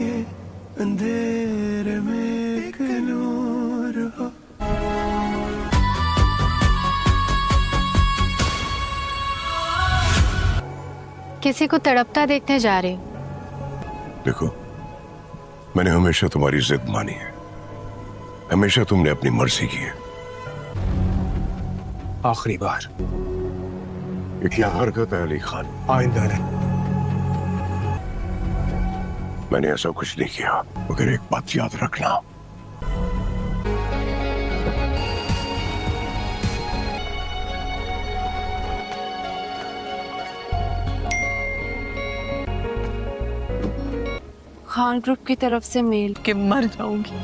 के अंधेरे में एक नूर हो। किसी को तड़पता देखने जा रहे हो? देखो, मैंने हमेशा तुम्हारी जिद मानी है, हमेशा तुमने अपनी मर्जी की है। आखिरी बार। ये क्या हरकत है अली खान? आइंदा नहीं। मैंने ऐसा कुछ नहीं किया, मगर एक बात याद रखना, खान ग्रुप की तरफ से मेल कि मर जाऊंगी।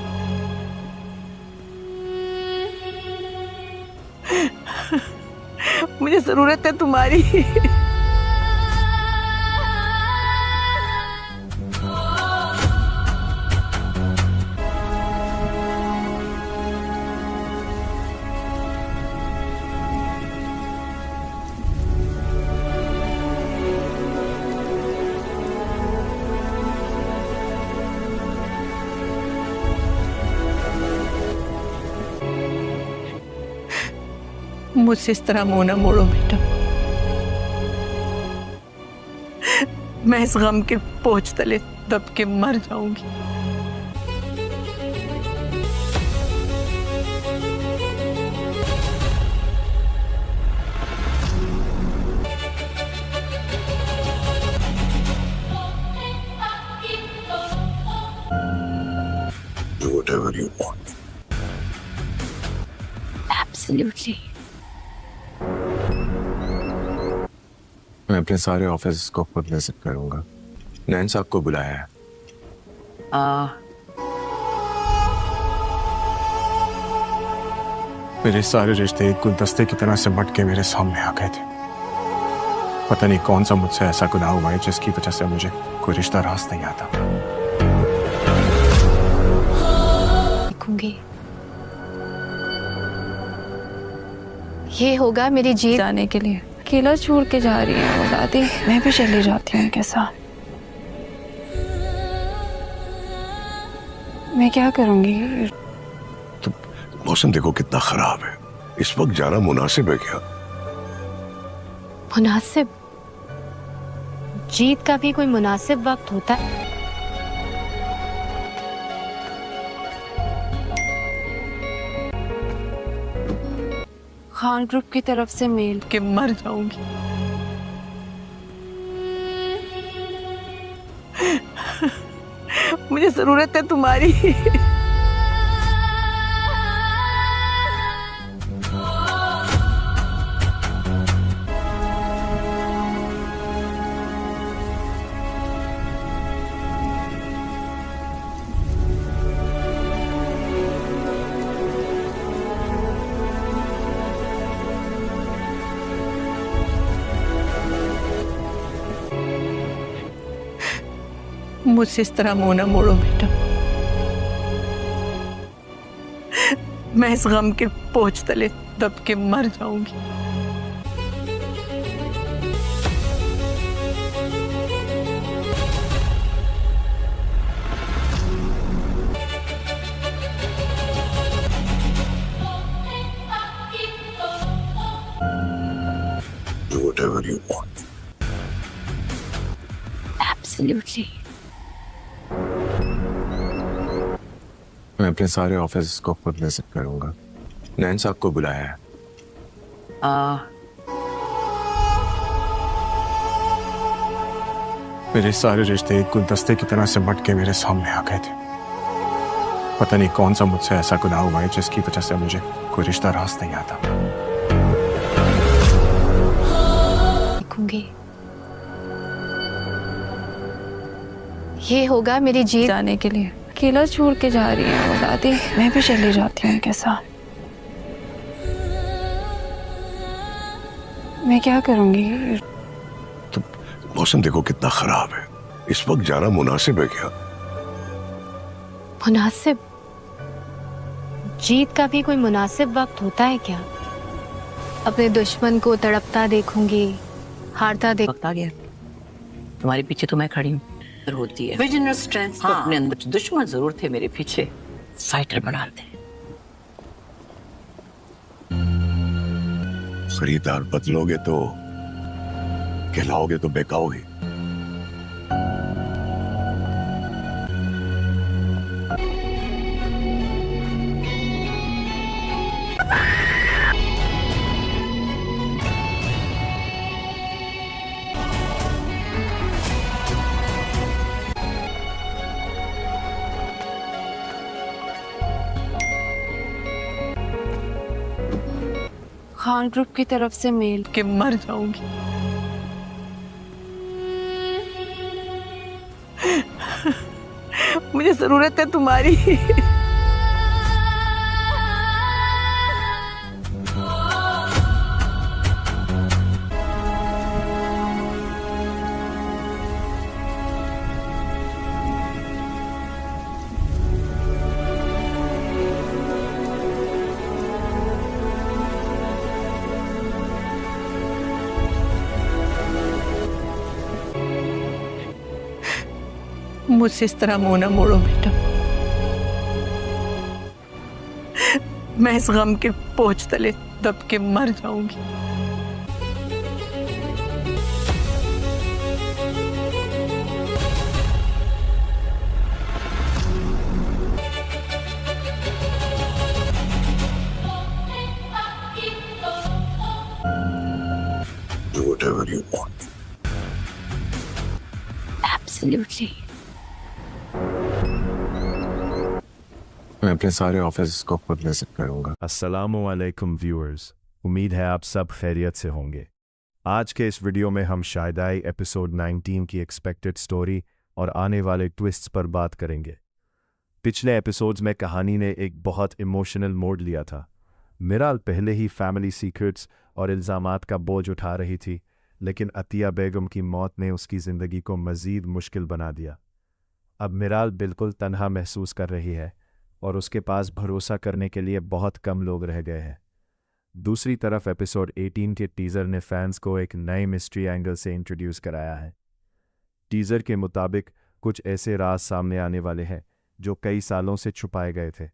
मुझे जरूरत है तुम्हारी। मुझसे इस तरह मुंह ना मोड़ो बेटा, मैं इस गम के बोझ तले दब के मर जाऊंगी। Do whatever you want. Absolutely. मैं अपने सारे ऑफिस को खुद विजिट करूंगा। नैन साहब को बुलाया है। मेरे सारे रिश्ते एक गुलदस्ते की तरह से मट के मेरे सामने आ गए थे। पता नहीं कौन सा मुझसे ऐसा गुनाह हुआ है जिसकी वजह से मुझे कोई रिश्ता रास नहीं आता। देखूंगी ये होगा मेरी जीत जाने के लिए अकेला छोड़ के जा रही है वो दादी। मैं भी चली जाती हूँ उनके साथ। मैं क्या करूंगी? तो मौसम देखो कितना खराब है, इस वक्त जाना मुनासिब है क्या? मुनासिब? जीत का भी कोई मुनासिब वक्त होता है? खान ग्रुप की तरफ से मेल कि मर जाऊंगी। मुझे जरूरत है तुम्हारी। मुझसे इस तरह मुंह ना मोड़ो बेटा, मैं इस गम के बोझ तले दब के मर जाऊंगी। Do whatever you want. Absolutely. मैं अपने सारे ऑफिस को खुद विजिट करूंगा। नैन साहब को बुलाया है। मेरे सारे रिश्ते एक गुलदस्ते की तरह से मट के मेरे सामने आ गए थे। पता नहीं कौन सा मुझसे ऐसा गुनाह हुआ है जिसकी वजह से मुझे कोई रिश्ता रास नहीं आता। देखूंगी ये होगा मेरी जीत जाने के लिए अकेला छोड़ के जा रही है वो दादी। मैं भी चली जाती हूँ उनके साथ। मैं क्या करूंगी? तो मौसम देखो कितना खराब है, इस वक्त जाना मुनासिब है क्या? मुनासिब? जीत का भी कोई मुनासिब वक्त होता है क्या? अपने दुश्मन को तड़पता देखूंगी, हारता देख। वक्त आ गया, तुम्हारे पीछे तो मैं खड़ी हूँ। होती है विजनल स्ट्रेंथ तो अपने अंदर दुश्मन जरूर थे मेरे पीछे फाइटर बनाते खरीदार बदलोगे तो कहलाओगे तो बेकाओगे। खान ग्रुप की तरफ से मेल। कि मर जाऊंगी मुझे जरूरत है तुम्हारी। मुझसे इस तरह मुंह ना मोड़ो बेटा, मैं इस गम के बोझ तले दब के मर जाऊंगी। Do whatever you want. Absolutely. मैं अपने सारे ऑफिस को खुद विजिट करूंगा। अस्सलामुअलैकुम व्यूअर्स, उम्मीद है आप सब खैरियत से होंगे। आज के इस वीडियो में हम शायदाई एपिसोड 19 की एक्सपेक्टेड स्टोरी और आने वाले ट्विस्ट्स पर बात करेंगे। पिछले एपिसोड्स में कहानी ने एक बहुत इमोशनल मोड़ लिया था। मिराल पहले ही फैमिली सीक्रेट्स और इल्ज़ामात का बोझ उठा रही थी, लेकिन अतिया बेगम की मौत ने उसकी ज़िंदगी को मज़ीद मुश्किल बना दिया। अब मिराल बिल्कुल तन्हा महसूस कर रही है और उसके पास भरोसा करने के लिए बहुत कम लोग रह गए हैं। दूसरी तरफ एपिसोड 18 के टीज़र ने फैंस को एक नए मिस्ट्री एंगल से इंट्रोड्यूस कराया है। टीज़र के मुताबिक कुछ ऐसे राज सामने आने वाले हैं जो कई सालों से छुपाए गए थे।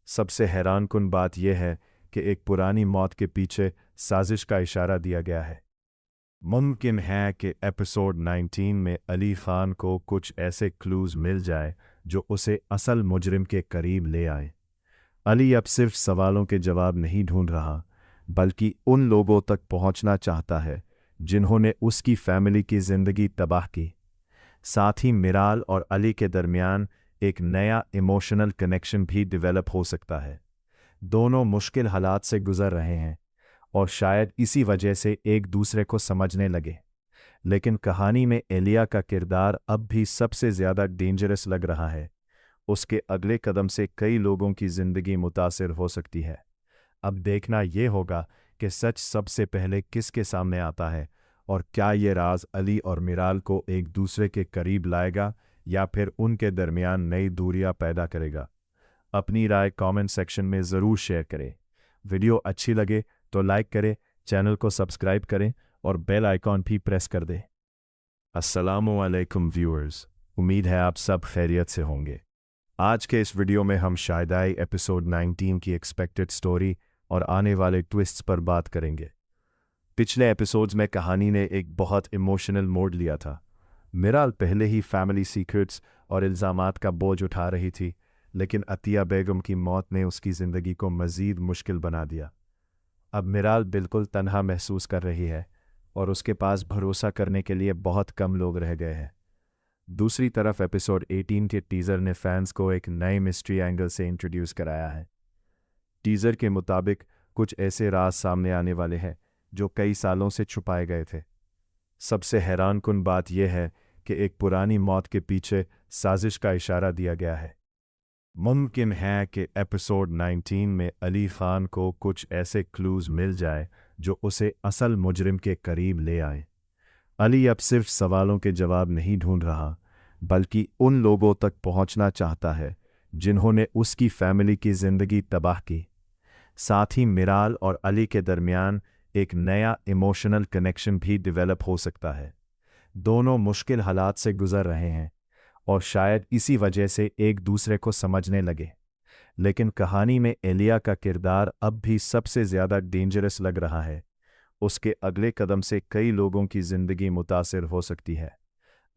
सबसे हैरानकुन बात यह है कि एक पुरानी मौत के पीछे साजिश का इशारा दिया गया है। मुमकिन है कि एपिसोड 19 में अली खान को कुछ ऐसे क्लूज मिल जाए जो उसे असल मुजरिम के करीब ले आए। अली अब सिर्फ सवालों के जवाब नहीं ढूंढ रहा, बल्कि उन लोगों तक पहुंचना चाहता है जिन्होंने उसकी फैमिली की ज़िंदगी तबाह की। साथ ही मिराल और अली के दरमियान एक नया इमोशनल कनेक्शन भी डेवलप हो सकता है। दोनों मुश्किल हालात से गुजर रहे हैं और शायद इसी वजह से एक दूसरे को समझने लगे। लेकिन कहानी में एलिया का किरदार अब भी सबसे ज़्यादा डेंजरस लग रहा है। उसके अगले कदम से कई लोगों की ज़िंदगी मुतासिर हो सकती है। अब देखना ये होगा कि सच सबसे पहले किसके सामने आता है और क्या ये राज अली और मिराल को एक दूसरे के करीब लाएगा या फिर उनके दरमियान नई दूरियां पैदा करेगा। अपनी राय कमेंट सेक्शन में ज़रूर शेयर करें। वीडियो अच्छी लगे तो लाइक करें, चैनल को सब्सक्राइब करें और बेल आइकॉन भी प्रेस कर दें। अस्सलामुअलैकुम व्यूअर्स, उम्मीद है आप सब खैरियत से होंगे। आज के इस वीडियो में हम शायदाई एपिसोड 19 की एक्सपेक्टेड स्टोरी और आने वाले ट्विस्ट्स पर बात करेंगे। पिछले एपिसोड्स में कहानी ने एक बहुत इमोशनल मोड़ लिया था। मिराल पहले ही फैमिली सीक्रेट्स और इल्ज़ामात का बोझ उठा रही थी, लेकिन अतिया बेगम की मौत ने उसकी ज़िंदगी को मज़ीद मुश्किल बना दिया। अब मिराल बिल्कुल तन्हा महसूस कर रही है और उसके पास भरोसा करने के लिए बहुत कम लोग रह गए हैं। दूसरी तरफ एपिसोड 18 के टीज़र ने फैंस को एक नए मिस्ट्री एंगल से इंट्रोड्यूस कराया है। टीज़र के मुताबिक कुछ ऐसे राज सामने आने वाले हैं जो कई सालों से छुपाए गए थे। सबसे हैरानकुन बात यह है कि एक पुरानी मौत के पीछे साजिश का इशारा दिया गया है। मुमकिन है कि एपिसोड 19 में अली खान को कुछ ऐसे क्लूज मिल जाए जो उसे असल मुजरिम के करीब ले आए। अली अब सिर्फ सवालों के जवाब नहीं ढूंढ रहा, बल्कि उन लोगों तक पहुंचना चाहता है जिन्होंने उसकी फैमिली की ज़िंदगी तबाह की। साथ ही मिराल और अली के दरमियान एक नया इमोशनल कनेक्शन भी डेवलप हो सकता है। दोनों मुश्किल हालात से गुजर रहे हैं और शायद इसी वजह से एक दूसरे को समझने लगे। लेकिन कहानी में एलिया का किरदार अब भी सबसे ज़्यादा डेंजरस लग रहा है। उसके अगले कदम से कई लोगों की ज़िंदगी मुतासिर हो सकती है।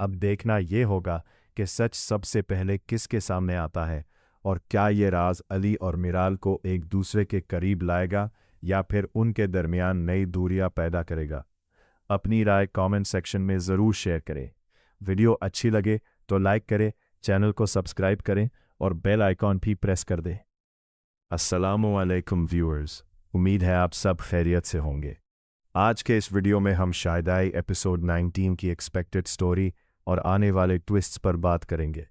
अब देखना ये होगा कि सच सबसे पहले किसके सामने आता है और क्या ये राज अली और मिराल को एक दूसरे के करीब लाएगा या फिर उनके दरमियान नई दूरियां पैदा करेगा। अपनी राय कमेंट सेक्शन में ज़रूर शेयर करें। वीडियो अच्छी लगे तो लाइक करें, चैनल को सब्सक्राइब करें और बेल आइकॉन भी प्रेस कर दें। अस्सलामुअलैकुम व्यूअर्स, उम्मीद है आप सब खैरियत से होंगे। आज के इस वीडियो में हम शायदाई एपिसोड 19 की एक्सपेक्टेड स्टोरी और आने वाले ट्विस्ट्स पर बात करेंगे।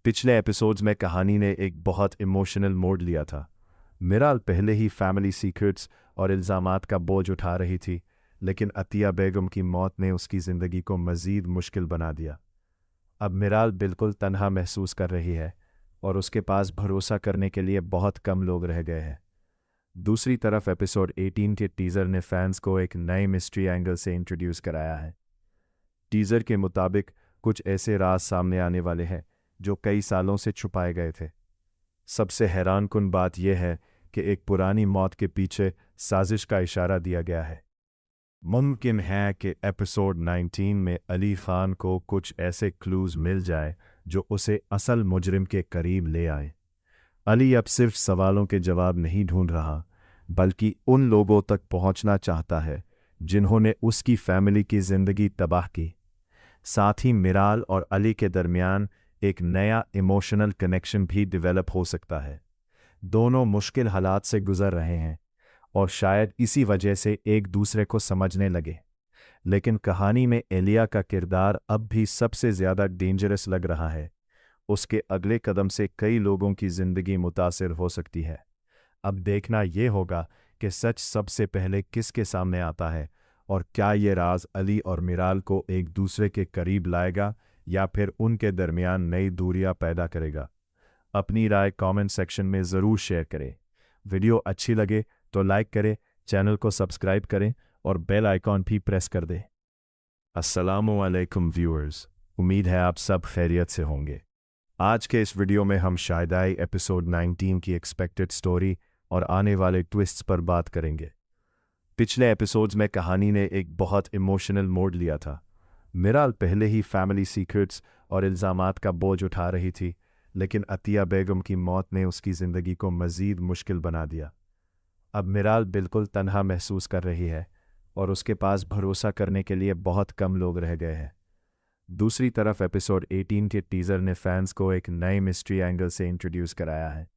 पिछले एपिसोड्स में कहानी ने एक बहुत इमोशनल मोड़ लिया था। मिराल पहले ही फैमिली सीक्रेट्स और इल्ज़ामात का बोझ उठा रही थी, लेकिन अतिया बेगम की मौत ने उसकी ज़िंदगी को मज़ीद मुश्किल बना दिया। अब मिराल बिल्कुल तन्हा महसूस कर रही है और उसके पास भरोसा करने के लिए बहुत कम लोग रह गए हैं। दूसरी तरफ एपिसोड 18 के टीज़र ने फैंस को एक नए मिस्ट्री एंगल से इंट्रोड्यूस कराया है। टीज़र के मुताबिक कुछ ऐसे राज सामने आने वाले हैं जो कई सालों से छुपाए गए थे। सबसे हैरानकुन बात यह है कि एक पुरानी मौत के पीछे साजिश का इशारा दिया गया है। मुमकिन है कि एपिसोड 19 में अली खान को कुछ ऐसे क्लूज मिल जाए जो उसे असल मुजरिम के करीब ले आए। अली अब सिर्फ सवालों के जवाब नहीं ढूंढ रहा, बल्कि उन लोगों तक पहुंचना चाहता है जिन्होंने उसकी फैमिली की ज़िंदगी तबाह की। साथ ही मिराल और अली के दरमियान एक नया इमोशनल कनेक्शन भी डेवलप हो सकता है। दोनों मुश्किल हालात से गुजर रहे हैं और शायद इसी वजह से एक दूसरे को समझने लगे। लेकिन कहानी में एलिया का किरदार अब भी सबसे ज़्यादा डेंजरस लग रहा है। उसके अगले कदम से कई लोगों की ज़िंदगी मुतासिर हो सकती है। अब देखना ये होगा कि सच सबसे पहले किसके सामने आता है और क्या ये राज अली और मिराल को एक दूसरे के करीब लाएगा या फिर उनके दरमियान नई दूरियां पैदा करेगा। अपनी राय कमेंट सेक्शन में ज़रूर शेयर करें। वीडियो अच्छी लगे तो लाइक करें, चैनल को सब्सक्राइब करें और बेल आइकॉन भी प्रेस कर दें। अस्सलामुअलैकुम व्यूअर्स, उम्मीद है आप सब खैरियत से होंगे। आज के इस वीडियो में हम शायदाई एपिसोड 19 की एक्सपेक्टेड स्टोरी और आने वाले ट्विस्ट्स पर बात करेंगे। पिछले एपिसोड्स में कहानी ने एक बहुत इमोशनल मोड़ लिया था। मिराल पहले ही फैमिली सीक्रेट्स और इल्ज़ामात का बोझ उठा रही थी, लेकिन अतिया बेगम की मौत ने उसकी ज़िंदगी को मज़ीद मुश्किल बना दिया। अब मिराल बिल्कुल तन्हा महसूस कर रही है और उसके पास भरोसा करने के लिए बहुत कम लोग रह गए हैं। दूसरी तरफ एपिसोड 18 के टीज़र ने फैंस को एक नए मिस्ट्री एंगल से इंट्रोड्यूस कराया है।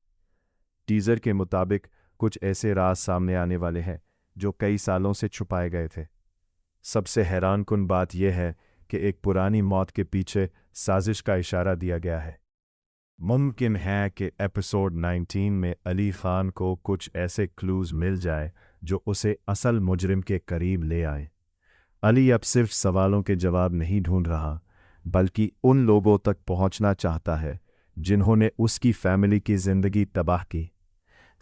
टीज़र के मुताबिक कुछ ऐसे राज सामने आने वाले हैं जो कई सालों से छुपाए गए थे। सबसे हैरानकुन बात यह है कि एक पुरानी मौत के पीछे साजिश का इशारा दिया गया है। मुमकिन है कि एपिसोड 19 में अली खान को कुछ ऐसे क्लूज मिल जाए जो उसे असल मुजरिम के करीब ले आए। अली अब सिर्फ सवालों के जवाब नहीं ढूंढ रहा, बल्कि उन लोगों तक पहुंचना चाहता है जिन्होंने उसकी फैमिली की ज़िंदगी तबाह की।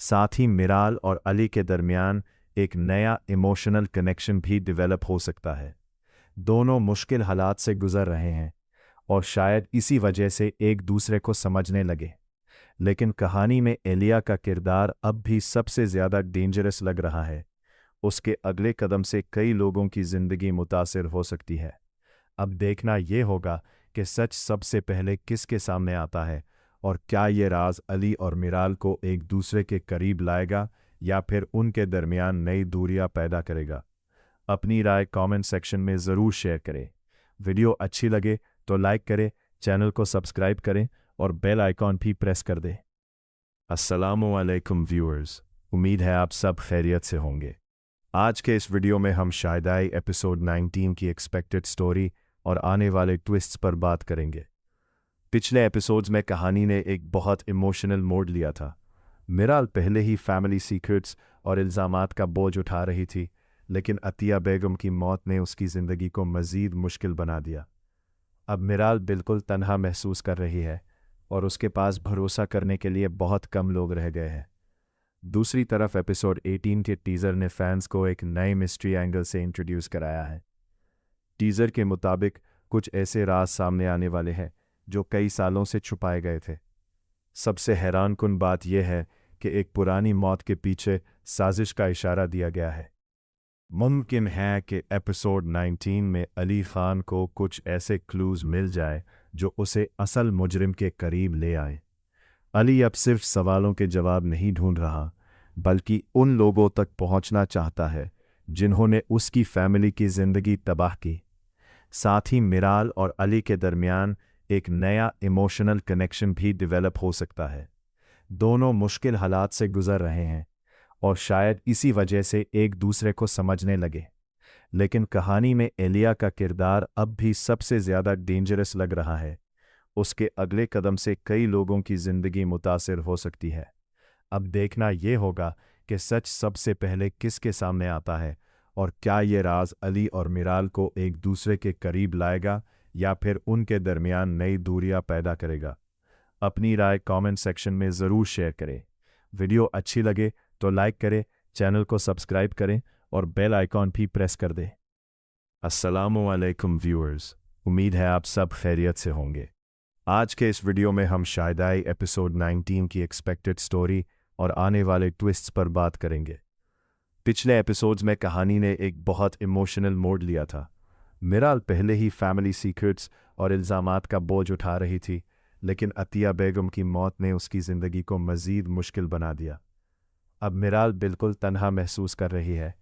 साथ ही मिराल और अली के दरमियान एक नया इमोशनल कनेक्शन भी डेवलप हो सकता है। दोनों मुश्किल हालात से गुजर रहे हैं और शायद इसी वजह से एक दूसरे को समझने लगे। लेकिन कहानी में एलिया का किरदार अब भी सबसे ज़्यादा डेंजरस लग रहा है। उसके अगले कदम से कई लोगों की ज़िंदगी मुतासिर हो सकती है। अब देखना ये होगा कि सच सबसे पहले किसके सामने आता है और क्या ये राज अली और मिराल को एक दूसरे के करीब लाएगा या फिर उनके दरमियान नई दूरियां पैदा करेगा। अपनी राय कमेंट सेक्शन में ज़रूर शेयर करें। वीडियो अच्छी लगे तो लाइक करें, चैनल को सब्सक्राइब करें और बेल आइकॉन भी प्रेस कर दें। अस्सलामुअलैकुम व्यूअर्स, उम्मीद है आप सब खैरियत से होंगे। आज के इस वीडियो में हम शायदाई एपिसोड 19 की एक्सपेक्टेड स्टोरी और आने वाले ट्विस्ट्स पर बात करेंगे। पिछले एपिसोड्स में कहानी ने एक बहुत इमोशनल मोड़ लिया था। मिराल पहले ही फैमिली सीक्रेट्स और इल्ज़ामात का बोझ उठा रही थी, लेकिन अतिया बेगम की मौत ने उसकी ज़िंदगी को मज़ीद मुश्किल बना दिया। अब मिराल बिल्कुल तन्हा महसूस कर रही है और उसके पास भरोसा करने के लिए बहुत कम लोग रह गए हैं। दूसरी तरफ एपिसोड 18 के टीज़र ने फैंस को एक नए मिस्ट्री एंगल से इंट्रोड्यूस कराया है। टीज़र के मुताबिक कुछ ऐसे राज सामने आने वाले हैं जो कई सालों से छुपाए गए थे। सबसे हैरानकुन बात यह है कि एक पुरानी मौत के पीछे साजिश का इशारा दिया गया है। मुमकिन है कि एपिसोड 19 में अली खान को कुछ ऐसे क्लूज मिल जाए जो उसे असल मुजरिम के करीब ले आए। अली अब सिर्फ सवालों के जवाब नहीं ढूंढ रहा, बल्कि उन लोगों तक पहुंचना चाहता है जिन्होंने उसकी फैमिली की जिंदगी तबाह की। साथ ही मिराल और अली के दरमियान एक नया इमोशनल कनेक्शन भी डेवलप हो सकता है। दोनों मुश्किल हालात से गुजर रहे हैं और शायद इसी वजह से एक दूसरे को समझने लगे। लेकिन कहानी में एलिया का किरदार अब भी सबसे ज़्यादा डेंजरस लग रहा है। उसके अगले कदम से कई लोगों की ज़िंदगी मुतासिर हो सकती है। अब देखना ये होगा कि सच सबसे पहले किसके सामने आता है और क्या ये राज अली और मिराल को एक दूसरे के करीब लाएगा या फिर उनके दरमियान नई दूरियां पैदा करेगा। अपनी राय कमेंट सेक्शन में ज़रूर शेयर करें। वीडियो अच्छी लगे तो लाइक करें, चैनल को सब्सक्राइब करें और बेल आइकॉन भी प्रेस कर दें। अस्सलामु अलैकुम व्यूअर्स, उम्मीद है आप सब खैरियत से होंगे। आज के इस वीडियो में हम शायदाई एपिसोड 19 की एक्सपेक्टेड स्टोरी और आने वाले ट्विस्ट्स पर बात करेंगे। पिछले एपिसोड्स में कहानी ने एक बहुत इमोशनल मोड़ लिया था। मिराल पहले ही फैमिली सीक्रेट्स और इल्ज़ामात का बोझ उठा रही थी, लेकिन अतिया बेगम की मौत ने उसकी ज़िंदगी को मज़ीद मुश्किल बना दिया। अब मिराल बिल्कुल तन्हा महसूस कर रही है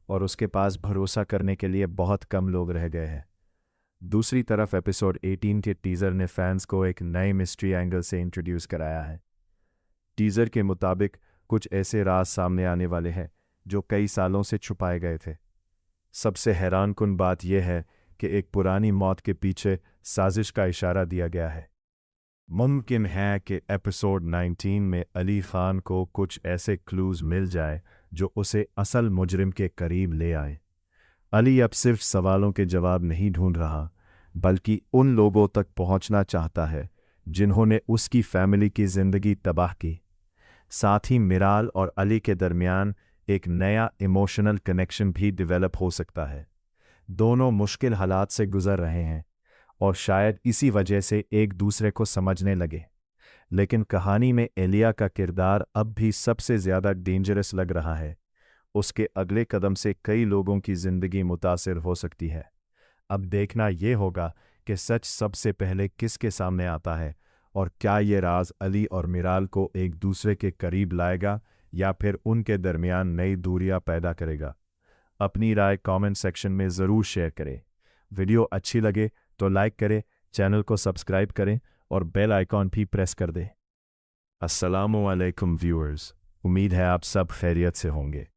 और उसके पास भरोसा करने के लिए बहुत कम लोग रह गए हैं। दूसरी तरफ एपिसोड 18 के टीज़र ने फैंस को एक नए मिस्ट्री एंगल से इंट्रोड्यूस कराया है। टीज़र के मुताबिक कुछ ऐसे राज सामने आने वाले हैं जो कई सालों से छुपाए गए थे। सबसे हैरानकुन बात यह है कि एक पुरानी मौत के पीछे साजिश का इशारा दिया गया है। मुमकिन है कि एपिसोड 19 में अली खान को कुछ ऐसे क्लूज मिल जाए जो उसे असल मुजरिम के करीब ले आए। अली अब सिर्फ सवालों के जवाब नहीं ढूंढ रहा, बल्कि उन लोगों तक पहुंचना चाहता है जिन्होंने उसकी फैमिली की जिंदगी तबाह की। साथ ही मिराल और अली के दरमियान एक नया इमोशनल कनेक्शन भी डेवलप हो सकता है। दोनों मुश्किल हालात से गुजर रहे हैं और शायद इसी वजह से एक दूसरे को समझने लगे। लेकिन कहानी में एलिया का किरदार अब भी सबसे ज़्यादा डेंजरस लग रहा है। उसके अगले कदम से कई लोगों की ज़िंदगी मुतासिर हो सकती है। अब देखना ये होगा कि सच सबसे पहले किसके सामने आता है और क्या ये राज अली और मिराल को एक दूसरे के करीब लाएगा या फिर उनके दरमियान नई दूरियां पैदा करेगा। अपनी राय कमेंट सेक्शन में ज़रूर शेयर करें। वीडियो अच्छी लगे तो लाइक करें, चैनल को सब्सक्राइब करें और बेल आइकॉन भी प्रेस कर दें। अस्सलामु अलैकुम व्यूअर्स, उम्मीद है आप सब खैरियत से होंगे।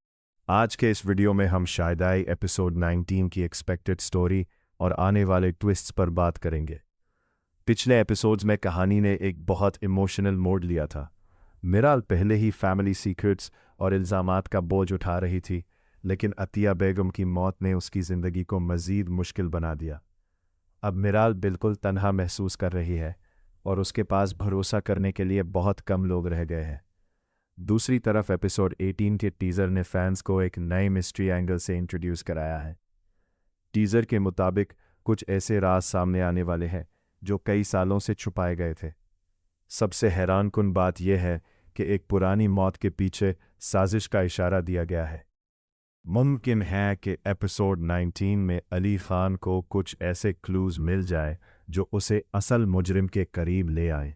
आज के इस वीडियो में हम शायदाई एपिसोड 19 की एक्सपेक्टेड स्टोरी और आने वाले ट्विस्ट्स पर बात करेंगे। पिछले एपिसोड्स में कहानी ने एक बहुत इमोशनल मोड़ लिया था। मिराल पहले ही फैमिली सीक्रेट्स और इल्ज़ामात का बोझ उठा रही थी, लेकिन अतिया बेगम की मौत ने उसकी ज़िंदगी को मज़ीद मुश्किल बना दिया। अब मिराल बिल्कुल तन्हा महसूस कर रही है और उसके पास भरोसा करने के लिए बहुत कम लोग रह गए हैं। दूसरी तरफ एपिसोड 18 के टीज़र ने फैंस को एक नए मिस्ट्री एंगल से इंट्रोड्यूस कराया है। टीज़र के मुताबिक कुछ ऐसे राज सामने आने वाले हैं जो कई सालों से छुपाए गए थे। सबसे हैरानकुन बात यह है कि एक पुरानी मौत के पीछे साजिश का इशारा दिया गया है। मुमकिन है कि एपिसोड 19 में अली खान को कुछ ऐसे क्लूज मिल जाए जो उसे असल मुजरिम के करीब ले आए।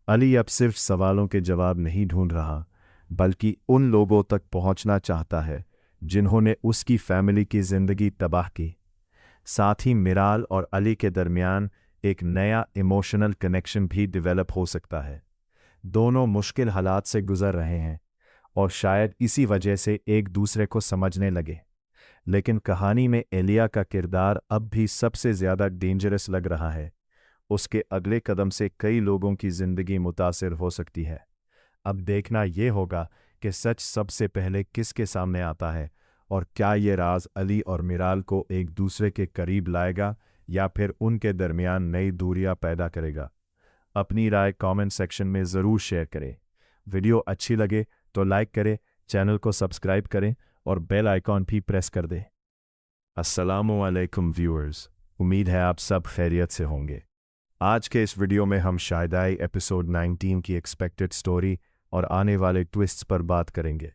अली अब सिर्फ सवालों के जवाब नहीं ढूंढ रहा, बल्कि उन लोगों तक पहुंचना चाहता है जिन्होंने उसकी फैमिली की जिंदगी तबाह की। साथ ही मिराल और अली के दरमियान एक नया इमोशनल कनेक्शन भी डेवलप हो सकता है। दोनों मुश्किल हालात से गुजर रहे हैं और शायद इसी वजह से एक दूसरे को समझने लगे। लेकिन कहानी में एलिया का किरदार अब भी सबसे ज़्यादा डेंजरस लग रहा है। उसके अगले कदम से कई लोगों की ज़िंदगी मुतासिर हो सकती है। अब देखना ये होगा कि सच सबसे पहले किसके सामने आता है और क्या ये राज अली और मिराल को एक दूसरे के करीब लाएगा या फिर उनके दरमियान नई दूरियां पैदा करेगा। अपनी राय कमेंट सेक्शन में ज़रूर शेयर करें। वीडियो अच्छी लगे तो लाइक करें, चैनल को सब्सक्राइब करें और बेल आइकॉन भी प्रेस कर दें। अस्सलामु अलैकुम व्यूअर्स, उम्मीद है आप सब खैरियत से होंगे। आज के इस वीडियो में हम शायदाई एपिसोड 19 की एक्सपेक्टेड स्टोरी और आने वाले ट्विस्ट्स पर बात करेंगे।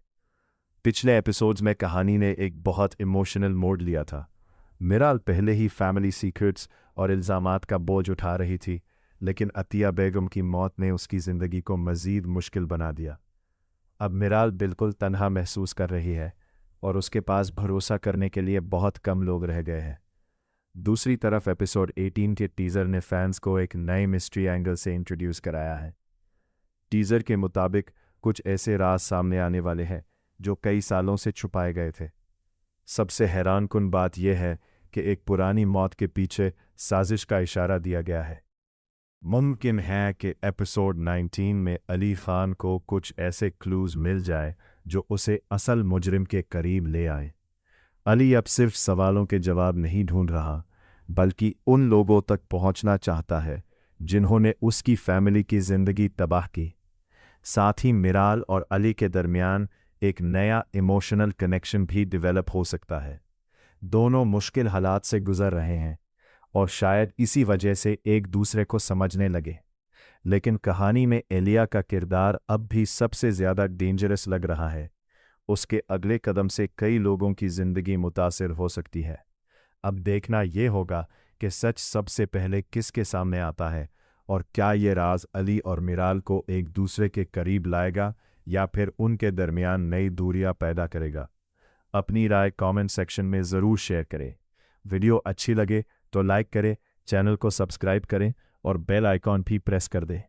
पिछले एपिसोड्स में कहानी ने एक बहुत इमोशनल मोड़ लिया था। मिराल पहले ही फैमिली सीक्रेट्स और इल्ज़ामात का बोझ उठा रही थी, लेकिन अतिया बेगम की मौत ने उसकी ज़िंदगी को मज़ीद मुश्किल बना दिया। अब मिराल बिल्कुल तन्हा महसूस कर रही है और उसके पास भरोसा करने के लिए बहुत कम लोग रह गए हैं। दूसरी तरफ एपिसोड 18 के टीज़र ने फैंस को एक नए मिस्ट्री एंगल से इंट्रोड्यूस कराया है। टीज़र के मुताबिक कुछ ऐसे राज सामने आने वाले हैं जो कई सालों से छुपाए गए थे। सबसे हैरानकुन बात यह है कि एक पुरानी मौत के पीछे साजिश का इशारा दिया गया है। मुमकिन है कि एपिसोड 19 में अली खान को कुछ ऐसे क्लूज़ मिल जाए जो उसे असल मुजरिम के करीब ले आए। अली अब सिर्फ सवालों के जवाब नहीं ढूंढ रहा, बल्कि उन लोगों तक पहुंचना चाहता है जिन्होंने उसकी फैमिली की ज़िंदगी तबाह की। साथ ही मिराल और अली के दरमियान एक नया इमोशनल कनेक्शन भी डेवलप हो सकता है। दोनों मुश्किल हालात से गुजर रहे हैं और शायद इसी वजह से एक दूसरे को समझने लगे। लेकिन कहानी में एलिया का किरदार अब भी सबसे ज़्यादा डेंजरस लग रहा है। उसके अगले कदम से कई लोगों की ज़िंदगी मुतासिर हो सकती है। अब देखना ये होगा कि सच सबसे पहले किसके सामने आता है और क्या ये राज अली और मिराल को एक दूसरे के करीब लाएगा या फिर उनके दरमियान नई दूरियां पैदा करेगा। अपनी राय कमेंट सेक्शन में ज़रूर शेयर करें। वीडियो अच्छी लगे तो लाइक करें, चैनल को सब्सक्राइब करें और बेल आइकॉन भी प्रेस कर दें।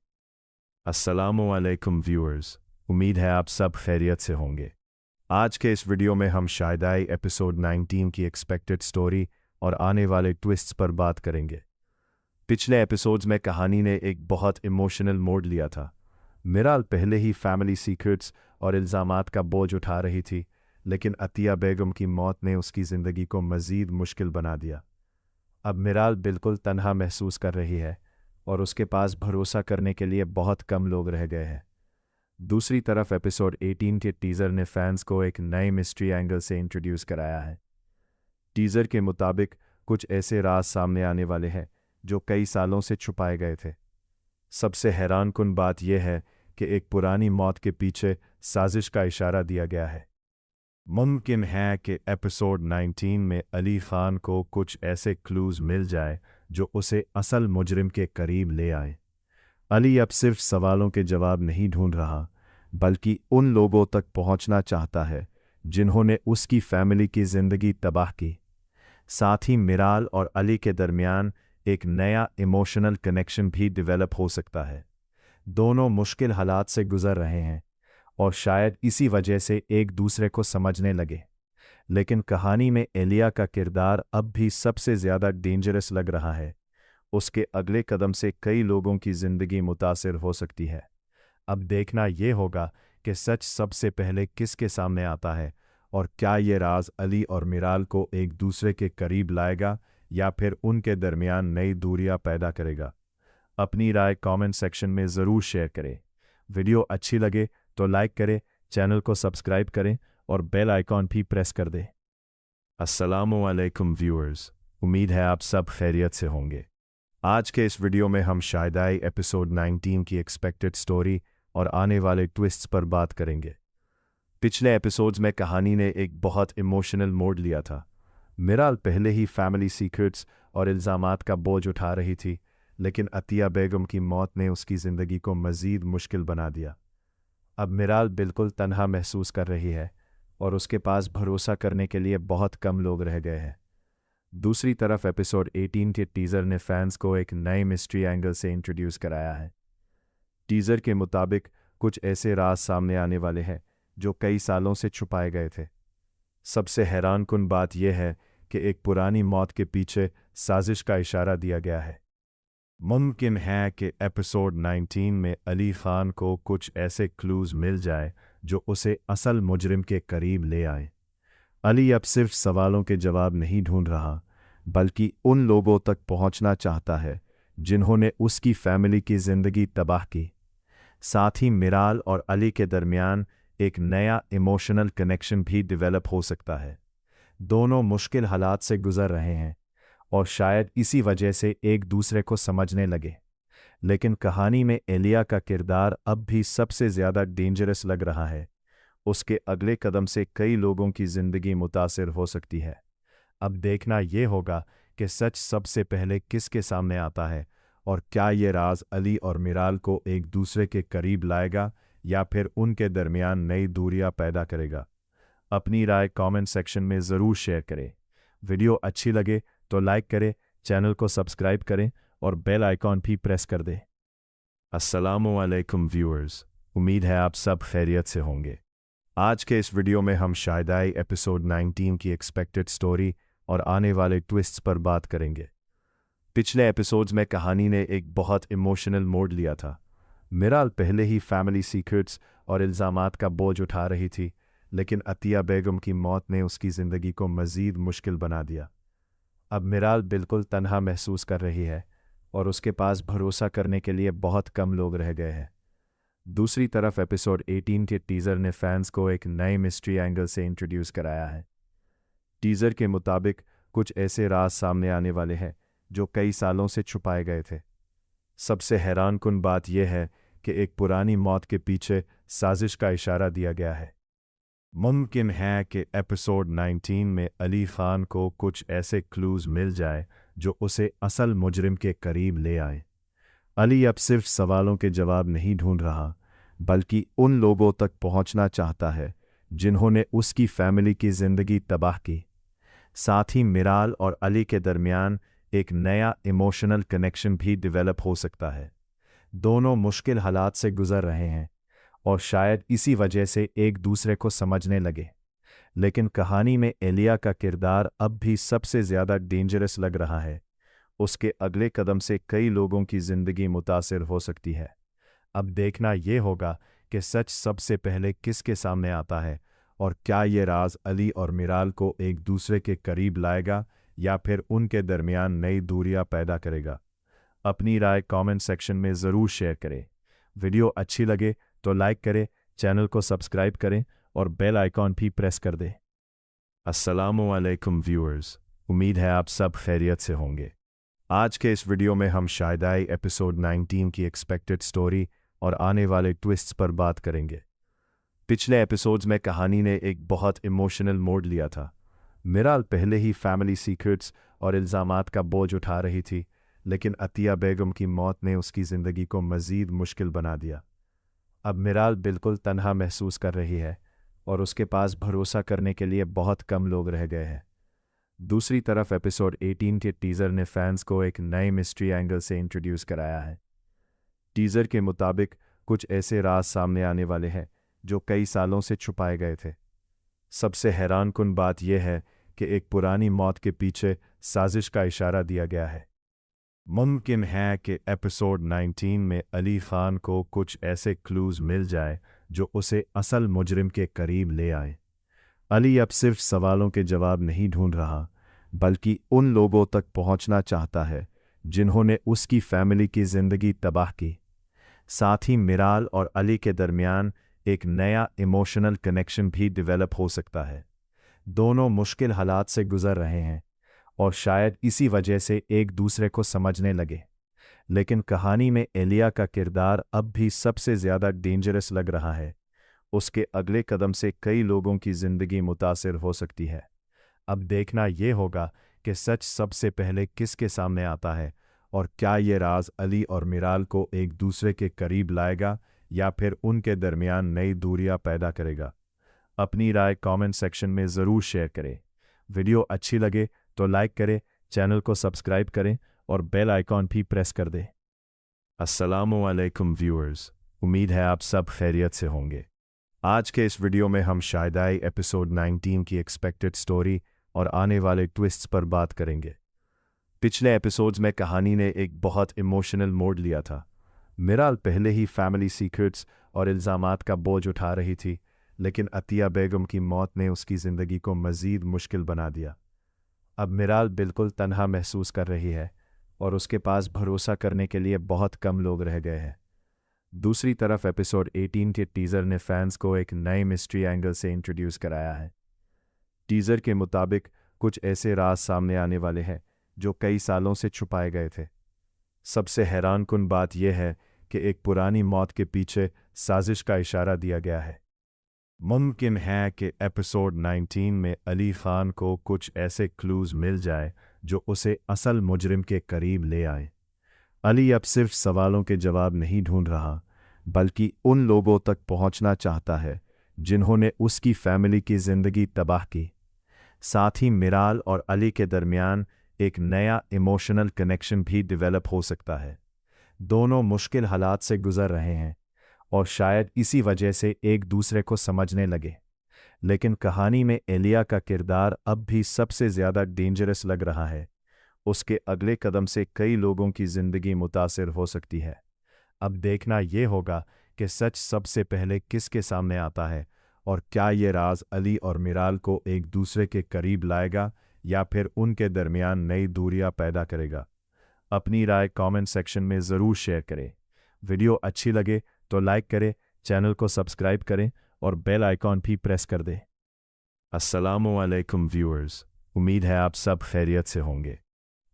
अस्सलामु अलैकुम व्यूअर्स, उम्मीद है आप सब खैरियत से होंगे। आज के इस वीडियो में हम शायदाई एपिसोड 19 की एक्सपेक्टेड स्टोरी और आने वाले ट्विस्ट्स पर बात करेंगे। पिछले एपिसोड्स में कहानी ने एक बहुत इमोशनल मोड़ लिया था। मिराल पहले ही फैमिली सीक्रेट्स और इल्ज़ामात का बोझ उठा रही थी, लेकिन अतिया बेगम की मौत ने उसकी ज़िंदगी को मज़ीद मुश्किल बना दिया। अब मिराल बिल्कुल तन्हा महसूस कर रही है और उसके पास भरोसा करने के लिए बहुत कम लोग रह गए हैं। दूसरी तरफ एपिसोड 18 के टीज़र ने फैंस को एक नए मिस्ट्री एंगल से इंट्रोड्यूस कराया है। टीज़र के मुताबिक कुछ ऐसे राज सामने आने वाले हैं जो कई सालों से छुपाए गए थे। सबसे हैरानकुन बात यह है कि एक पुरानी मौत के पीछे साजिश का इशारा दिया गया है। मुमकिन है कि एपिसोड 19 में अली खान को कुछ ऐसे क्लूज़ मिल जाए जो उसे असल मुजरिम के करीब ले आए। अली अब सिर्फ सवालों के जवाब नहीं ढूंढ रहा, बल्कि उन लोगों तक पहुंचना चाहता है जिन्होंने उसकी फैमिली की ज़िंदगी तबाह की। साथ ही मिराल और अली के दरमियान एक नया इमोशनल कनेक्शन भी डेवलप हो सकता है। दोनों मुश्किल हालात से गुजर रहे हैं और शायद इसी वजह से एक दूसरे को समझने लगे। लेकिन कहानी में एलिया का किरदार अब भी सबसे ज़्यादा डेंजरस लग रहा है। उसके अगले कदम से कई लोगों की ज़िंदगी मुतासिर हो सकती है। अब देखना ये होगा कि सच सबसे पहले किसके सामने आता है और क्या ये राज अली और मिराल को एक दूसरे के करीब लाएगा या फिर उनके दरमियान नई दूरियां पैदा करेगा। अपनी राय कमेंट सेक्शन में ज़रूर शेयर करें। वीडियो अच्छी लगे तो लाइक करें, चैनल को सब्सक्राइब करें और बेल आइकॉन भी प्रेस कर दें। अस्सलामु अलैकुम व्यूअर्स, उम्मीद है आप सब खैरियत से होंगे। आज के इस वीडियो में हम शायदाई एपिसोड 19 की एक्सपेक्टेड स्टोरी और आने वाले ट्विस्ट्स पर बात करेंगे। पिछले एपिसोड्स में कहानी ने एक बहुत इमोशनल मोड़ लिया था। मिराल पहले ही फैमिली सीक्रेट्स और इल्ज़ामात का बोझ उठा रही थी, लेकिन अतिया बेगम की मौत ने उसकी ज़िंदगी को मज़ीद मुश्किल बना दिया। अब मिराल बिल्कुल तन्हा महसूस कर रही है और उसके पास भरोसा करने के लिए बहुत कम लोग रह गए हैं। दूसरी तरफ एपिसोड 18 के टीज़र ने फैंस को एक नए मिस्ट्री एंगल से इंट्रोड्यूस कराया है। टीज़र के मुताबिक कुछ ऐसे राज सामने आने वाले हैं जो कई सालों से छुपाए गए थे। सबसे हैरानकुन बात यह है कि एक पुरानी मौत के पीछे साजिश का इशारा दिया गया है। मुमकिन है कि एपिसोड 19 में अली खान को कुछ ऐसे क्लूज़ मिल जाए जो उसे असल मुजरिम के करीब ले आए। अली अब सिर्फ सवालों के जवाब नहीं ढूंढ रहा, बल्कि उन लोगों तक पहुंचना चाहता है जिन्होंने उसकी फैमिली की ज़िंदगी तबाह की। साथ ही मिराल और अली के दरमियान एक नया इमोशनल कनेक्शन भी डेवलप हो सकता है। दोनों मुश्किल हालात से गुजर रहे हैं और शायद इसी वजह से एक दूसरे को समझने लगे। लेकिन कहानी में एलिया का किरदार अब भी सबसे ज़्यादा डेंजरस लग रहा है। उसके अगले कदम से कई लोगों की ज़िंदगी मुतासिर हो सकती है। अब देखना ये होगा कि सच सबसे पहले किसके सामने आता है और क्या ये राज अली और मिराल को एक दूसरे के करीब लाएगा या फिर उनके दरमियान नई दूरियां पैदा करेगा। अपनी राय कमेंट सेक्शन में ज़रूर शेयर करें। वीडियो अच्छी लगे तो लाइक करें, चैनल को सब्सक्राइब करें और बेल आइकॉन भी प्रेस कर दें। अस्सलामुअलैकुम व्यूअर्स, उम्मीद है आप सब खैरियत से होंगे। आज के इस वीडियो में हम शायदाई एपिसोड 19 की एक्सपेक्टेड स्टोरी और आने वाले ट्विस्ट्स पर बात करेंगे। पिछले एपिसोड्स में कहानी ने एक बहुत इमोशनल मोड़ लिया था। मिराल पहले ही फैमिली सीक्रेट्स और इल्ज़ामात का बोझ उठा रही थी, लेकिन अतिया बेगम की मौत ने उसकी ज़िंदगी को मज़ीद मुश्किल बना दिया। अब मिराल बिल्कुल तन्हा महसूस कर रही है और उसके पास भरोसा करने के लिए बहुत कम लोग रह गए हैं। दूसरी तरफ एपिसोड 18 के टीज़र ने फैंस को एक नए मिस्ट्री एंगल से इंट्रोड्यूस कराया है। टीज़र के मुताबिक कुछ ऐसे राज सामने आने वाले हैं जो कई सालों से छुपाए गए थे। सबसे हैरानकुन बात यह है कि एक पुरानी मौत के पीछे साजिश का इशारा दिया गया है। मुमकिन है कि एपिसोड 19 में अली खान को कुछ ऐसे क्लूज़ मिल जाए जो उसे असल मुजरिम के करीब ले आए। अली अब सिर्फ सवालों के जवाब नहीं ढूंढ रहा, बल्कि उन लोगों तक पहुंचना चाहता है जिन्होंने उसकी फैमिली की ज़िंदगी तबाह की। साथ ही मिराल और अली के दरमियान एक नया इमोशनल कनेक्शन भी डेवलप हो सकता है। दोनों मुश्किल हालात से गुजर रहे हैं और शायद इसी वजह से एक दूसरे को समझने लगे। लेकिन कहानी में एलिया का किरदार अब भी सबसे ज़्यादा डेंजरस लग रहा है। उसके अगले कदम से कई लोगों की ज़िंदगी मुतासिर हो सकती है। अब देखना ये होगा कि सच सबसे पहले किसके सामने आता है और क्या ये राज अली और मिराल को एक दूसरे के करीब लाएगा या फिर उनके दरमियान नई दूरियां पैदा करेगा। अपनी राय कमेंट सेक्शन में ज़रूर शेयर करें। वीडियो अच्छी लगे तो लाइक करें, चैनल को सब्सक्राइब करें और बेल आइकॉन भी प्रेस कर दें। अस्सलामुअलैकुम व्यूअर्स, उम्मीद है आप सब खैरियत से होंगे। आज के इस वीडियो में हम शायदाई एपिसोड 19 की एक्सपेक्टेड स्टोरी और आने वाले ट्विस्ट्स पर बात करेंगे। पिछले एपिसोड्स में कहानी ने एक बहुत इमोशनल मोड़ लिया था। मिराल पहले ही फैमिली सीक्रेट्स और इल्ज़ामात का बोझ उठा रही थी, लेकिन अतिया बेगम की मौत ने उसकी ज़िंदगी को मज़ीद मुश्किल बना दिया। अब मिराल बिल्कुल तन्हा महसूस कर रही है और उसके पास भरोसा करने के लिए बहुत कम लोग रह गए हैं। दूसरी तरफ एपिसोड 18 के टीज़र ने फैंस को एक नए मिस्ट्री एंगल से इंट्रोड्यूस कराया है। टीज़र के मुताबिक कुछ ऐसे राज सामने आने वाले हैं जो कई सालों से छुपाए गए थे। सबसे हैरानकुन बात यह है कि एक पुरानी मौत के पीछे साजिश का इशारा दिया गया है। मुमकिन है कि एपिसोड 19 में अली खान को कुछ ऐसे क्लूज़ मिल जाए जो उसे असल मुजरिम के करीब ले आए। अली अब सिर्फ सवालों के जवाब नहीं ढूंढ रहा, बल्कि उन लोगों तक पहुंचना चाहता है जिन्होंने उसकी फैमिली की ज़िंदगी तबाह की। साथ ही मिराल और अली के दरमियान एक नया इमोशनल कनेक्शन भी डेवलप हो सकता है। दोनों मुश्किल हालात से गुजर रहे हैं और शायद इसी वजह से एक दूसरे को समझने लगे। लेकिन कहानी में एलिया का किरदार अब भी सबसे ज़्यादा डेंजरस लग रहा है। उसके अगले कदम से कई लोगों की ज़िंदगी मुतासिर हो सकती है। अब देखना ये होगा कि सच सबसे पहले किसके सामने आता है और क्या ये राज अली और मिराल को एक दूसरे के करीब लाएगा या फिर उनके दरमियान नई दूरियां पैदा करेगा। अपनी राय कमेंट सेक्शन में ज़रूर शेयर करें। वीडियो अच्छी लगे तो लाइक करें, चैनल को सब्सक्राइब करें और बेल आइकॉन भी प्रेस कर दें। अस्सलामुअलैकुम व्यूअर्स, उम्मीद है आप सब खैरियत से होंगे। आज के इस वीडियो में हम शायदाई एपिसोड 19 की एक्सपेक्टेड स्टोरी और आने वाले ट्विस्ट्स पर बात करेंगे। पिछले एपिसोड्स में कहानी ने एक बहुत इमोशनल मोड़ लिया था। मिराल पहले ही फैमिली सीक्रेट्स और इल्ज़ामात का बोझ उठा रही थी, लेकिन अतिया बेगम की मौत ने उसकी ज़िंदगी को मज़ीद मुश्किल बना दिया। अब मिराल बिल्कुल तन्हा महसूस कर रही है और उसके पास भरोसा करने के लिए बहुत कम लोग रह गए हैं। दूसरी तरफ एपिसोड 18 के टीज़र ने फैंस को एक नए मिस्ट्री एंगल से इंट्रोड्यूस कराया है। टीज़र के मुताबिक कुछ ऐसे राज सामने आने वाले हैं जो कई सालों से छुपाए गए थे। सबसे हैरानकुन बात यह है कि एक पुरानी मौत के पीछे साजिश का इशारा दिया गया है। मुमकिन है कि एपिसोड 19 में अली खान को कुछ ऐसे क्लूज मिल जाए जो उसे असल मुजरिम के करीब ले आए। अली अब सिर्फ सवालों के जवाब नहीं ढूंढ रहा, बल्कि उन लोगों तक पहुंचना चाहता है जिन्होंने उसकी फैमिली की ज़िंदगी तबाह की। साथ ही मिराल और अली के दरमियान एक नया इमोशनल कनेक्शन भी डेवलप हो सकता है। दोनों मुश्किल हालात से गुजर रहे हैं और शायद इसी वजह से एक दूसरे को समझने लगे। लेकिन कहानी में एलिया का किरदार अब भी सबसे ज़्यादा डेंजरस लग रहा है। उसके अगले कदम से कई लोगों की ज़िंदगी मुतासिर हो सकती है। अब देखना यह होगा कि सच सबसे पहले किसके सामने आता है और क्या ये राज अली और मिराल को एक दूसरे के करीब लाएगा या फिर उनके दरमियान नई दूरियां पैदा करेगा। अपनी राय कमेंट सेक्शन में ज़रूर शेयर करें। वीडियो अच्छी लगे तो लाइक करें, चैनल को सब्सक्राइब करें और बेल आइकॉन भी प्रेस कर दें। अस्सलामुअलैकुम व्यूअर्स, उम्मीद है आप सब खैरियत से होंगे।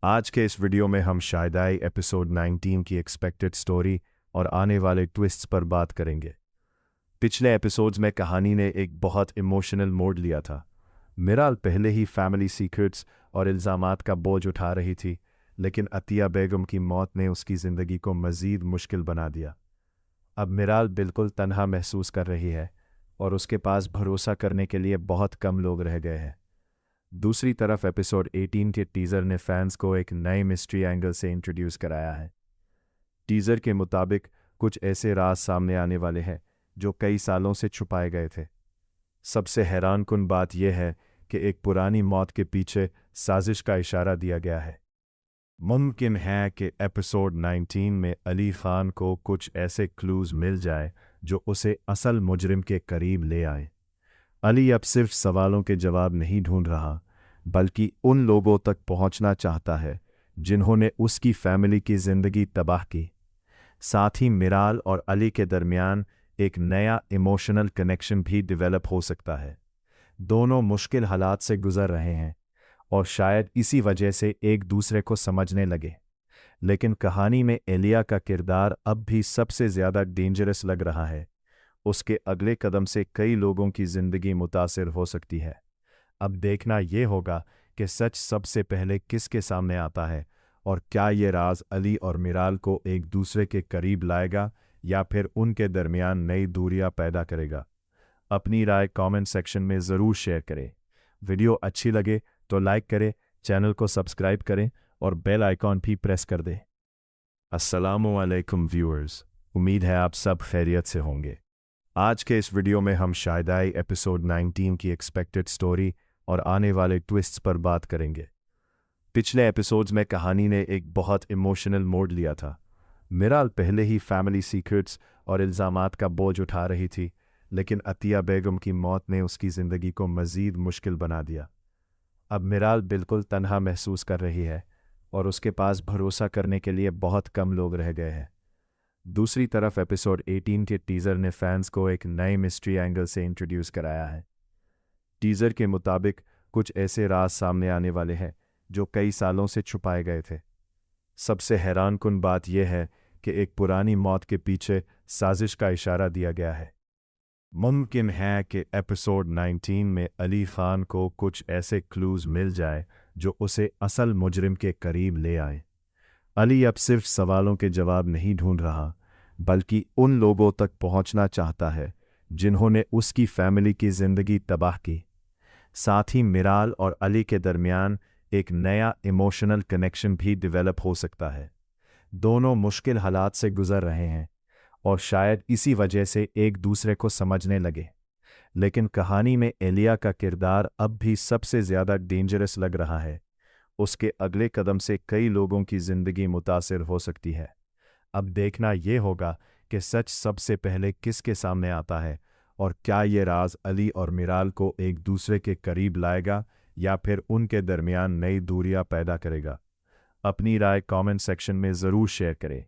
आज के इस वीडियो में हम शायदाई एपिसोड 19 की एक्सपेक्टेड स्टोरी और आने वाले ट्विस्ट्स पर बात करेंगे। पिछले एपिसोड्स में कहानी ने एक बहुत इमोशनल मोड़ लिया था। मिराल पहले ही फैमिली सीक्रेट्स और इल्ज़ामात का बोझ उठा रही थी, लेकिन अतिया बेगम की मौत ने उसकी ज़िंदगी को मज़ीद मुश्किल बना दिया। अब मिराल बिल्कुल तन्हा महसूस कर रही है और उसके पास भरोसा करने के लिए बहुत कम लोग रह गए हैं। दूसरी तरफ एपिसोड 18 के टीज़र ने फैंस को एक नए मिस्ट्री एंगल से इंट्रोड्यूस कराया है। टीज़र के मुताबिक कुछ ऐसे राज सामने आने वाले हैं जो कई सालों से छुपाए गए थे। सबसे हैरानकुन बात यह है कि एक पुरानी मौत के पीछे साजिश का इशारा दिया गया है। मुमकिन है कि एपिसोड 19 में अली खान को कुछ ऐसे क्लूज मिल जाए जो उसे असल मुजरिम के करीब ले आए। अली अब सिर्फ सवालों के जवाब नहीं ढूंढ रहा, बल्कि उन लोगों तक पहुंचना चाहता है जिन्होंने उसकी फैमिली की ज़िंदगी तबाह की। साथ ही मिराल और अली के दरमियान एक नया इमोशनल कनेक्शन भी डेवलप हो सकता है। दोनों मुश्किल हालात से गुजर रहे हैं और शायद इसी वजह से एक दूसरे को समझने लगे। लेकिन कहानी में एलिया का किरदार अब भी सबसे ज़्यादा डेंजरस लग रहा है। उसके अगले कदम से कई लोगों की ज़िंदगी मुतासिर हो सकती है। अब देखना यह होगा कि सच सबसे पहले किसके सामने आता है और क्या ये राज अली और मिराल को एक दूसरे के करीब लाएगा या फिर उनके दरमियान नई दूरियां पैदा करेगा। अपनी राय कमेंट सेक्शन में ज़रूर शेयर करें। वीडियो अच्छी लगे तो लाइक करें, चैनल को सब्सक्राइब करें और बेल आइकॉन भी प्रेस कर दें। अस्सलामुअलैकुम व्यूअर्स, उम्मीद है आप सब खैरियत से होंगे। आज के इस वीडियो में हम शायदाई एपिसोड 19 की एक्सपेक्टेड स्टोरी और आने वाले ट्विस्ट्स पर बात करेंगे। पिछले एपिसोड्स में कहानी ने एक बहुत इमोशनल मोड़ लिया था। मिराल पहले ही फैमिली सीक्रेट्स और इल्ज़ामात का बोझ उठा रही थी, लेकिन अतिया बेगम की मौत ने उसकी ज़िंदगी को मज़ीद मुश्किल बना दिया। अब मिराल बिल्कुल तन्हा महसूस कर रही है और उसके पास भरोसा करने के लिए बहुत कम लोग रह गए हैं। दूसरी तरफ एपिसोड 18 के टीज़र ने फैंस को एक नए मिस्ट्री एंगल से इंट्रोड्यूस कराया है। टीज़र के मुताबिक कुछ ऐसे राज सामने आने वाले हैं जो कई सालों से छुपाए गए थे। सबसे हैरानकुन बात यह है कि एक पुरानी मौत के पीछे साजिश का इशारा दिया गया है। मुमकिन है कि एपिसोड 19 में अली खान को कुछ ऐसे क्लूज मिल जाए जो उसे असल मुजरिम के करीब ले आए। अली अब सिर्फ सवालों के जवाब नहीं ढूंढ रहा, बल्कि उन लोगों तक पहुंचना चाहता है जिन्होंने उसकी फैमिली की ज़िंदगी तबाह की। साथ ही मिराल और अली के दरमियान एक नया इमोशनल कनेक्शन भी डेवलप हो सकता है। दोनों मुश्किल हालात से गुजर रहे हैं और शायद इसी वजह से एक दूसरे को समझने लगे। लेकिन कहानी में एलिया का किरदार अब भी सबसे ज़्यादा डेंजरस लग रहा है। उसके अगले कदम से कई लोगों की ज़िंदगी मुतासिर हो सकती है। अब देखना यह होगा कि सच सबसे पहले किसके सामने आता है और क्या ये राज अली और मिराल को एक दूसरे के करीब लाएगा या फिर उनके दरमियान नई दूरियां पैदा करेगा। अपनी राय कमेंट सेक्शन में ज़रूर शेयर करें।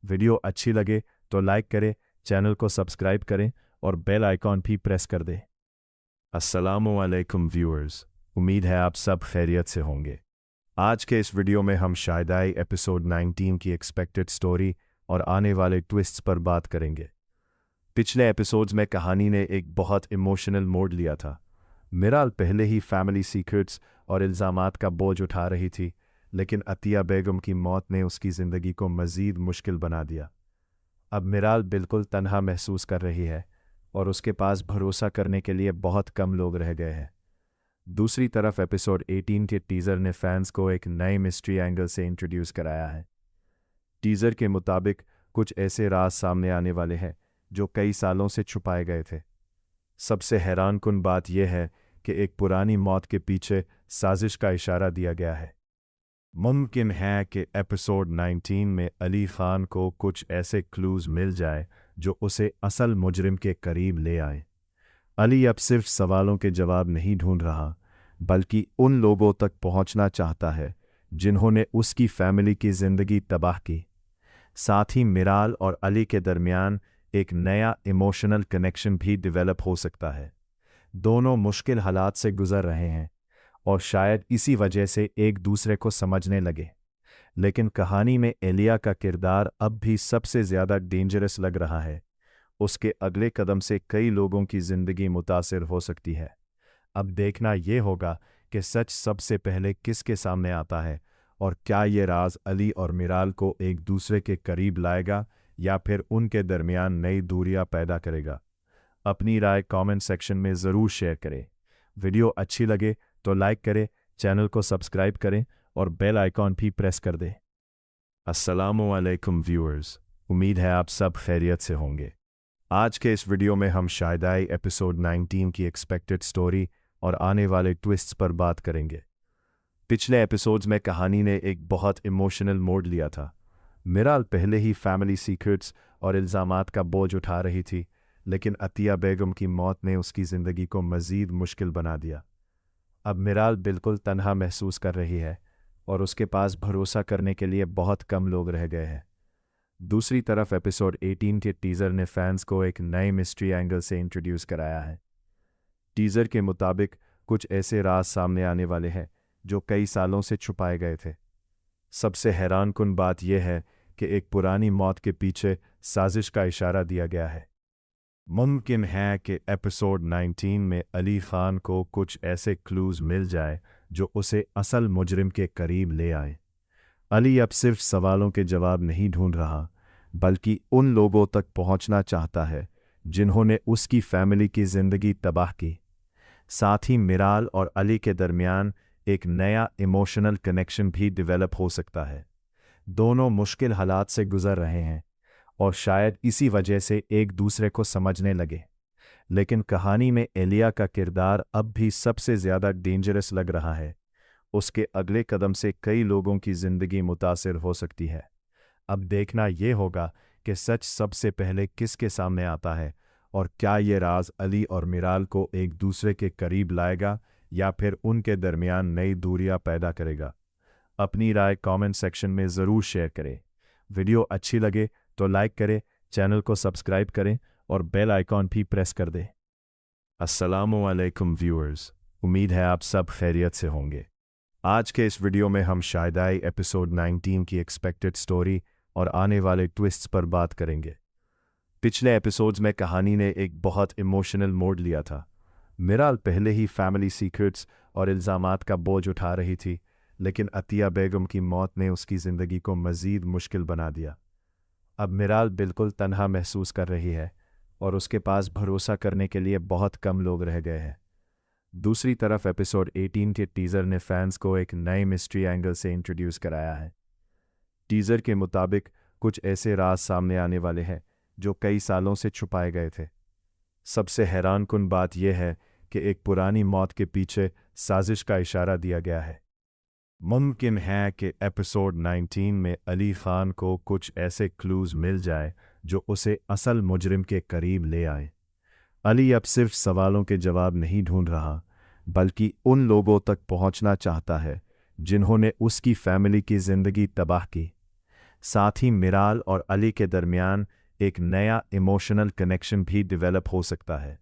वीडियो अच्छी लगे तो लाइक करें, चैनल को सब्सक्राइब करें और बेल आइकॉन भी प्रेस कर दें। अस्सलामुअलैकुम व्यूअर्स, उम्मीद है आप सब खैरियत से होंगे। आज के इस वीडियो में हम शायदाई एपिसोड 19 की एक्सपेक्टेड स्टोरी और आने वाले ट्विस्ट्स पर बात करेंगे। पिछले एपिसोड्स में कहानी ने एक बहुत इमोशनल मोड़ लिया था। मिराल पहले ही फैमिली सीक्रेट्स और इल्ज़ामात का बोझ उठा रही थी, लेकिन अतिया बेगम की मौत ने उसकी ज़िंदगी को मज़ीद मुश्किल बना दिया। अब मिराल बिल्कुल तन्हा महसूस कर रही है और उसके पास भरोसा करने के लिए बहुत कम लोग रह गए हैं। दूसरी तरफ एपिसोड 18 के टीज़र ने फैंस को एक नए मिस्ट्री एंगल से इंट्रोड्यूस कराया है। टीज़र के मुताबिक कुछ ऐसे राज सामने आने वाले हैं जो कई सालों से छुपाए गए थे। सबसे हैरानकुन बात यह है कि एक पुरानी मौत के पीछे साजिश का इशारा दिया गया है। मुमकिन है कि एपिसोड 19 में अली खान को कुछ ऐसे क्लूज मिल जाए जो उसे असल मुजरिम के करीब ले आए। अली अब सिर्फ सवालों के जवाब नहीं ढूंढ रहा, बल्कि उन लोगों तक पहुंचना चाहता है जिन्होंने उसकी फैमिली की ज़िंदगी तबाह की। साथ ही मिराल और अली के दरमियान एक नया इमोशनल कनेक्शन भी डेवलप हो सकता है। दोनों मुश्किल हालात से गुजर रहे हैं और शायद इसी वजह से एक दूसरे को समझने लगे। लेकिन कहानी में एलिया का किरदार अब भी सबसे ज़्यादा डेंजरस लग रहा है। उसके अगले कदम से कई लोगों की ज़िंदगी मुतासिर हो सकती है। अब देखना ये होगा कि सच सबसे पहले किसके सामने आता है और क्या ये राज अली और मिराल को एक दूसरे के करीब लाएगा या फिर उनके दरमियान नई दूरियां पैदा करेगा। अपनी राय कमेंट सेक्शन में ज़रूर शेयर करें। वीडियो अच्छी लगे तो लाइक करें, चैनल को सब्सक्राइब करें और बेल आइकॉन भी प्रेस कर दें। अस्सलामु अलैकुम व्यूअर्स, उम्मीद है आप सब खैरियत से होंगे। आज के इस वीडियो में हम शायदाई एपिसोड 19 की एक्सपेक्टेड स्टोरी और आने वाले ट्विस्ट्स पर बात करेंगे। पिछले एपिसोड्स में कहानी ने एक बहुत इमोशनल मोड़ लिया था। मिराल पहले ही फैमिली सीक्रेट्स और इल्ज़ामात का बोझ उठा रही थी, लेकिन अतिया बेगम की मौत ने उसकी ज़िंदगी को मज़ीद मुश्किल बना दिया। अब मिराल बिल्कुल तन्हा महसूस कर रही है और उसके पास भरोसा करने के लिए बहुत कम लोग रह गए हैं। दूसरी तरफ एपिसोड 18 के टीज़र ने फैंस को एक नए मिस्ट्री एंगल से इंट्रोड्यूस कराया है। टीज़र के मुताबिक कुछ ऐसे राज सामने आने वाले हैं जो कई सालों से छुपाए गए थे। सबसे हैरानकुन बात यह है कि एक पुरानी मौत के पीछे साजिश का इशारा दिया गया है। मुमकिन है कि एपिसोड 19 में अली खान को कुछ ऐसे क्लूज मिल जाए जो उसे असल मुजरिम के करीब ले आए। अली अब सिर्फ सवालों के जवाब नहीं ढूंढ रहा, बल्कि उन लोगों तक पहुंचना चाहता है जिन्होंने उसकी फैमिली की ज़िंदगी तबाह की। साथ ही मिराल और अली के दरमियान एक नया इमोशनल कनेक्शन भी डेवलप हो सकता है। दोनों मुश्किल हालात से गुजर रहे हैं और शायद इसी वजह से एक दूसरे को समझने लगे। लेकिन कहानी में एलिया का किरदार अब भी सबसे ज़्यादा डेंजरस लग रहा है। उसके अगले कदम से कई लोगों की ज़िंदगी मुतासिर हो सकती है। अब देखना ये होगा कि सच सबसे पहले किसके सामने आता है और क्या ये राज अली और मिराल को एक दूसरे के करीब लाएगा या फिर उनके दरमियान नई दूरियां पैदा करेगा। अपनी राय कमेंट सेक्शन में ज़रूर शेयर करें। वीडियो अच्छी लगे तो लाइक करें, चैनल को सब्सक्राइब करें और बेल आइकॉन भी प्रेस कर दें। अस्सलामु अलैकुम व्यूअर्स, उम्मीद है आप सब खैरियत से होंगे। आज के इस वीडियो में हम शायदाई एपिसोड 19 की एक्सपेक्टेड स्टोरी और आने वाले ट्विस्ट्स पर बात करेंगे। पिछले एपिसोड्स में कहानी ने एक बहुत इमोशनल मोड़ लिया था। मिराल पहले ही फैमिली सीक्रेट्स और इल्ज़ामात का बोझ उठा रही थी, लेकिन अतिया बेगम की मौत ने उसकी ज़िंदगी को मज़ीद मुश्किल बना दिया। अब मिराल बिल्कुल तन्हा महसूस कर रही है और उसके पास भरोसा करने के लिए बहुत कम लोग रह गए हैं। दूसरी तरफ एपिसोड 18 के टीज़र ने फैंस को एक नए मिस्ट्री एंगल से इंट्रोड्यूस कराया है। टीज़र के मुताबिक कुछ ऐसे राज सामने आने वाले हैं जो कई सालों से छुपाए गए थे। सबसे हैरानकुन बात यह है कि एक पुरानी मौत के पीछे साजिश का इशारा दिया गया है। मुमकिन है कि एपिसोड 19 में अली खान को कुछ ऐसे क्लूज मिल जाए जो उसे असल मुजरिम के करीब ले आए। अली अब सिर्फ सवालों के जवाब नहीं ढूंढ रहा, बल्कि उन लोगों तक पहुंचना चाहता है जिन्होंने उसकी फैमिली की ज़िंदगी तबाह की। साथ ही मिराल और अली के दरमियान एक नया इमोशनल कनेक्शन भी डेवलप हो सकता है।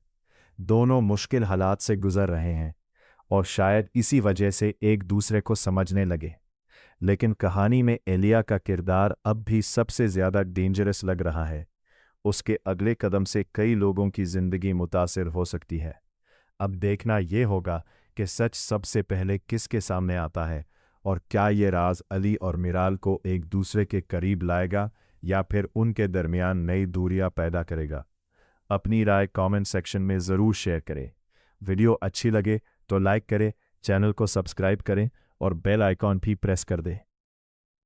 दोनों मुश्किल हालात से गुजर रहे हैं और शायद इसी वजह से एक दूसरे को समझने लगे। लेकिन कहानी में एलिया का किरदार अब भी सबसे ज़्यादा डेंजरस लग रहा है। उसके अगले कदम से कई लोगों की ज़िंदगी मुतासिर हो सकती है। अब देखना ये होगा कि सच सबसे पहले किसके सामने आता है, और क्या ये राज अली और मिराल को एक दूसरे के करीब लाएगा या फिर उनके दरमियान नई दूरियां पैदा करेगा। अपनी राय कमेंट सेक्शन में ज़रूर शेयर करें। वीडियो अच्छी लगे तो लाइक करें, चैनल को सब्सक्राइब करें और बेल आइकॉन भी प्रेस कर दें।